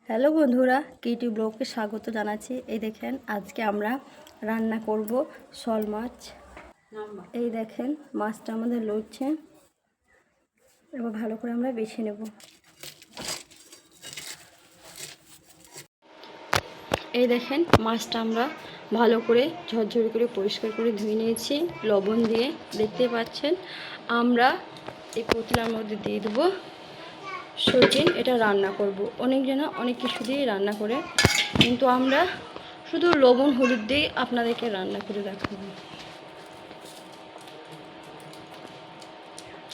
Hello বন্ধুরা, Kitty ব্লগকে স্বাগত জানাচ্ছি। এই দেখেন আজকে আমরা রান্না করব শোল মাছ। এই দেখেন মাছটা আমাদের লড়ছে, এবার ভালো করে আমরা বেছে নেব। এই দেখেন মাছটা আমরা ভালো করে ঝরঝরে করে পরিষ্কার করে ধুয়ে নিয়েছি লবণ দিয়ে। দেখতে পাচ্ছেন আমরা এই পতলার মধ্যে দিয়ে দেবো সজিন। এটা রান্না করব, অনেকজন অনেক কিছু দিয়ে রান্না করে, কিন্তু আমরা শুধু লবণ হলুদ দিয়ে আপনাদেরকে রান্না করে দেখাবো।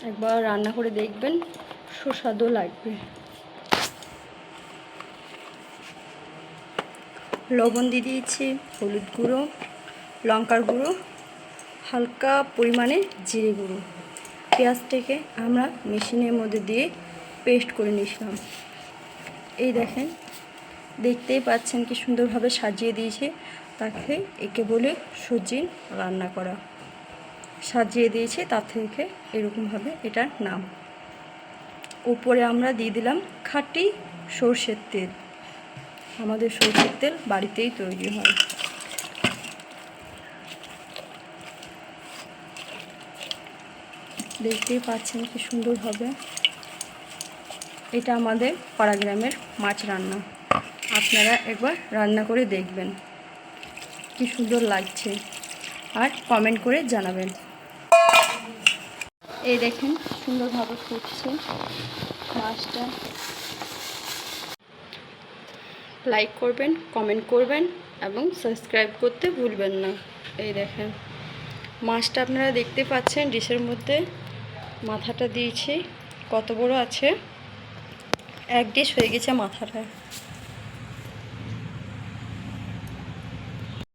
একবার রান্না করে দেখবেন, সুস্বাদু লাগবে। লবণ দিয়ে দিয়েছি, হলুদ গুঁড়ো, লঙ্কার গুঁড়ো, হালকা পরিমাণে জিরে গুঁড়ো। পেঁয়াজটাকে আমরা মেশিনের মধ্যে দিয়ে পেস্ট করে নিয়েছিলাম। এই দেখেন দেখতেই পাচ্ছেন কি সুন্দরভাবে সাজিয়ে দিয়েছে, তাকে একে বলে সজিন রান্না করা। সাজিয়ে দিয়েছে, তার থেকে এরকমভাবে এটার নাম। উপরে আমরা দিয়ে দিলাম খাঁটি সরষের তেল। আমাদের সরষের তেল বাড়িতেই তৈরি হয়। দেখতেই পাচ্ছেন কি সুন্দরভাবে। এটা আমাদের পাড়া গ্রামের মাছ রান্না। আপনারা একবার রান্না করে দেখবেন কি সুন্দর লাগছে, আর কমেন্ট করে জানাবেন। এই দেখেন সুন্দরভাবে ফুটছে মাছটা। লাইক করবেন, কমেন্ট করবেন এবং সাবস্ক্রাইব করতে ভুলবেন না। এই দেখেন মাছটা আপনারা দেখতে পাচ্ছেন ডিশের মধ্যে মাথাটা দিয়েছি, কত বড় আছে। এক ডিশ হয়ে গেছে মাথাটা।